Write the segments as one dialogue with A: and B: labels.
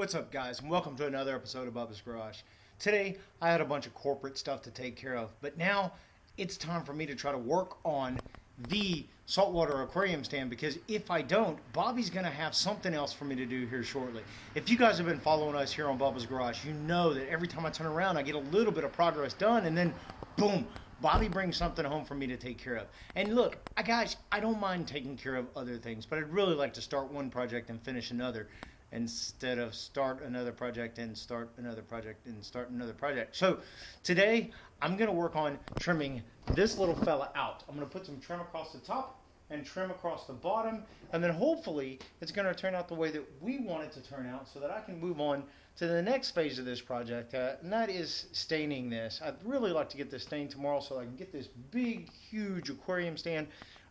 A: What's up, guys, and welcome to another episode of Bubba's Garage. Today I had a bunch of corporate stuff to take care of, but now it's time for me to try to work on the saltwater aquarium stand, because if I don't, Bobbie's going to have something else for me to do here shortly. If you guys have been following us here on Bubba's Garage, you know that every time I turn around I get a little bit of progress done, and then boom, Bobbie brings something home for me to take care of. And look, guys, I don't mind taking care of other things, but I'd really like to start one project and finish another, instead of start another project and start another project and start another project. So today I'm going to work on trimming this little fella out. I'm going to put some trim across the top and trim across the bottom, and then hopefully it's going to turn out the way that we want it to turn out, so that I can move on to the next phase of this project, and that is staining this. I'd really like to get this stained tomorrow so I can get this big, huge aquarium stand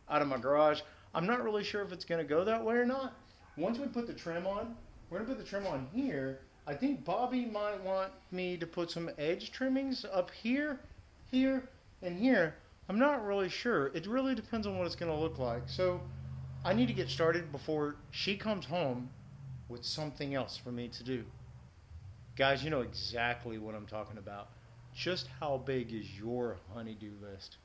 A: out of my garage. I'm not really sure if it's going to go that way or not. Once we put the trim on, we're going to put the trim on here. I think Bobbie might want me to put some edge trimmings up here, here, and here. I'm not really sure. It really depends on what it's going to look like. So I need to get started before she comes home with something else for me to do. Guys, you know exactly what I'm talking about. Just how big is your honey-do list?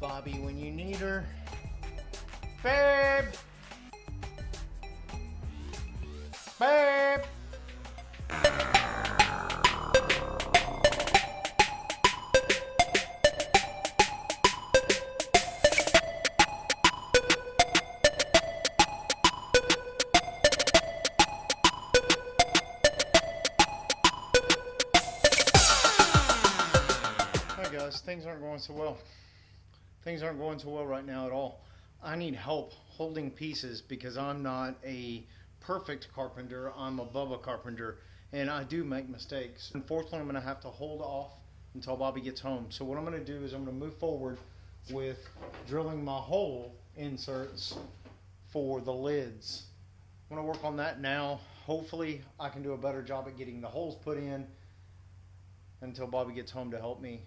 A: Bobbie when you need her. Babe! Babe! Hi guys, things aren't going so well. Things aren't going so well right now at all. I need help holding pieces because I'm not a perfect carpenter. I'm a Bubba carpenter, and I do make mistakes. Unfortunately, I'm going to have to hold off until Bobbie gets home. So what I'm going to do is I'm going to move forward with drilling my hole inserts for the lids. I'm going to work on that now. Hopefully I can do a better job at getting the holes put in until Bobbie gets home to help me.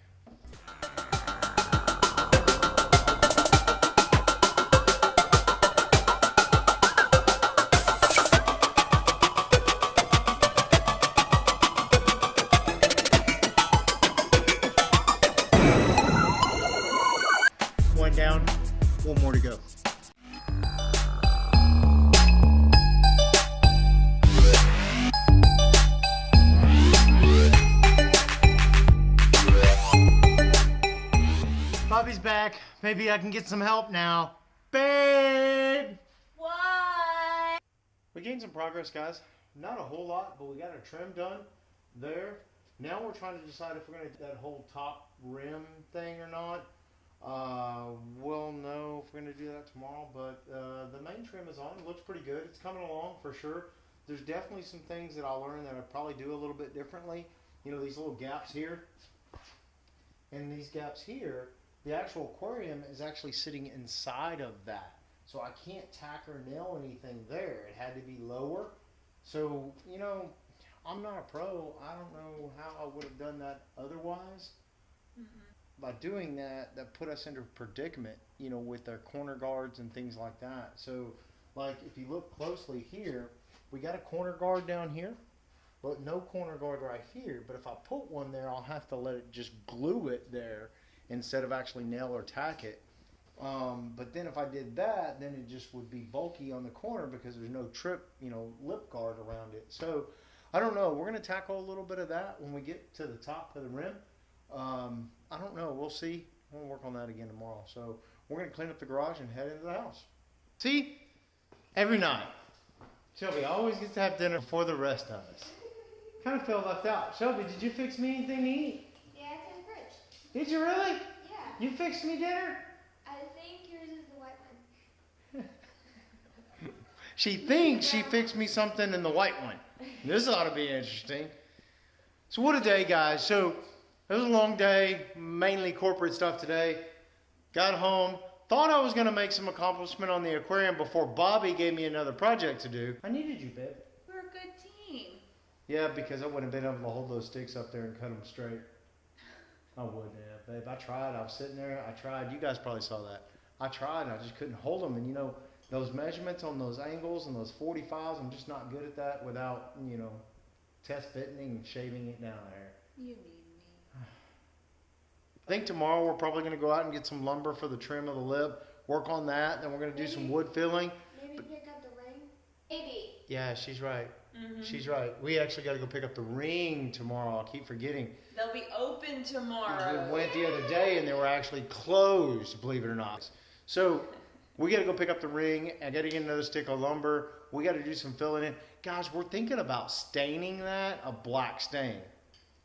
A: One down, one more to go. Bobbie's back. Maybe I can get some help now. Babe!
B: What?
A: We gained some progress, guys. Not a whole lot, but we got a trim done there. Now we're trying to decide if we're going to do that whole top rim thing or not. We'll know if we're going to do that tomorrow, but the main trim is on. It looks pretty good. It's coming along for sure. There's definitely some things that I'll learn that I'll probably do a little bit differently. You know, these little gaps here and these gaps here, the actual aquarium is actually sitting inside of that. So I can't tack or nail anything there. It had to be lower. So, you know, I'm not a pro. I don't know how I would have done that otherwise. By doing that, that put us into a predicament, you know, with our corner guards and things like that. So, like, if you look closely here, we got a corner guard down here, but no corner guard right here. But if I put one there, I'll have to let it just glue it there instead of actually nail or tack it. But then if I did that, then it just would be bulky on the corner because there's no lip guard around it. So, I don't know. We're going to tackle a little bit of that when we get to the top of the rim. I don't know. We'll see. We'll work on that again tomorrow. So we're going to clean up the garage and head into the house. See? Every night. Shelby always gets to have dinner before the rest of us. Kind of felt left out. Shelby, did you fix me anything to eat?
B: Yeah, it's in the fridge.
A: Did you really?
B: Yeah.
A: You fixed me dinner?
B: I think yours is the white one.
A: She thinks she fixed me something in the white one. This ought to be interesting. So what a day, guys. So it was a long day, mainly corporate stuff today. Got home, thought I was going to make some accomplishment on the aquarium before Bobbie gave me another project to do. I needed you, babe.
C: We're a good team.
A: Yeah, because I wouldn't have been able to hold those sticks up there and cut them straight. I wouldn't have, babe. I tried. I was sitting there. I tried. You guys probably saw that. I tried, and I just couldn't hold them. And, you know, those measurements on those angles and those 45s, I'm just not good at that without, you know, test fitting and shaving it down there.
C: You need me.
A: I think tomorrow we're probably going to go out and get some lumber for the trim of the lip, work on that, then we're going to do some wood filling.
B: Maybe pick up the ring. Maybe.
A: Yeah, she's right. She's right. We actually got to go pick up the ring tomorrow. I'll keep forgetting.
C: They'll be open tomorrow.
A: We went the other day and they were actually closed, believe it or not. So we got to go pick up the ring. I got to get another stick of lumber. We got to do some filling in. Guys, we're thinking about staining that a black stain.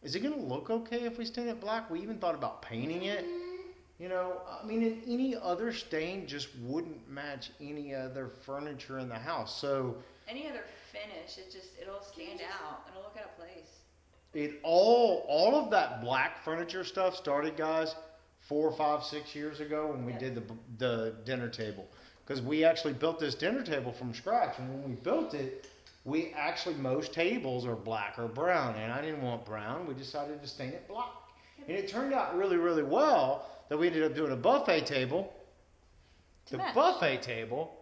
A: Is it going to look okay if we stain it black? We even thought about painting it. You know, I mean, any other stain just wouldn't match any other furniture in the house. So
C: Any other finish, it'll stand out. It'll look out of place.
A: it all of that black furniture stuff started, guys, 4, 5, 6 years ago when we did the dinner table. Because we actually built this dinner table from scratch, and when we built it, we actually, most tables are black or brown, and I didn't want brown. We decided to stain it black. And it turned out really, really well that we ended up doing a buffet table.
C: To match.
A: Buffet table,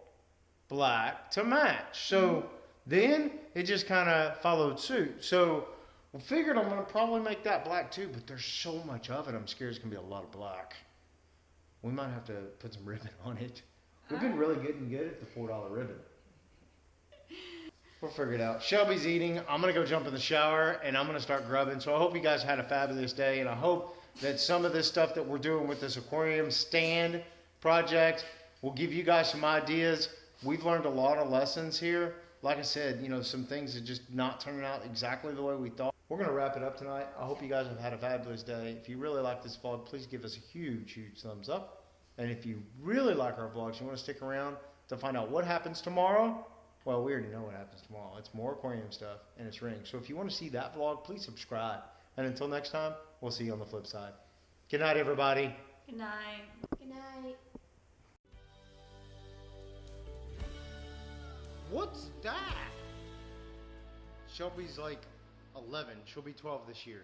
A: black to match. So then it just kind of followed suit. So we figured I'm going to probably make that black too, but there's so much of it, I'm scared it's going to be a lot of black. We might have to put some ribbon on it. We've been really getting good at the $4 ribbon. We'll figure it out. Shelby's eating. I'm going to go jump in the shower, and I'm going to start grubbing. So I hope you guys had a fabulous day, and I hope that some of this stuff that we're doing with this aquarium stand project will give you guys some ideas. We've learned a lot of lessons here. Like I said, you know, some things are just not turning out exactly the way we thought. We're going to wrap it up tonight. I hope you guys have had a fabulous day. If you really like this vlog, please give us a huge, huge thumbs up. And if you really like our vlogs, you want to stick around to find out what happens tomorrow, well, we already know what happens tomorrow. It's more aquarium stuff, and it's rings. So if you want to see that vlog, please subscribe. And until next time, we'll see you on the flip side. Good night, everybody.
C: Good night.
B: Good night.
A: What's that? Shelby's like 11. She'll be 12 this year.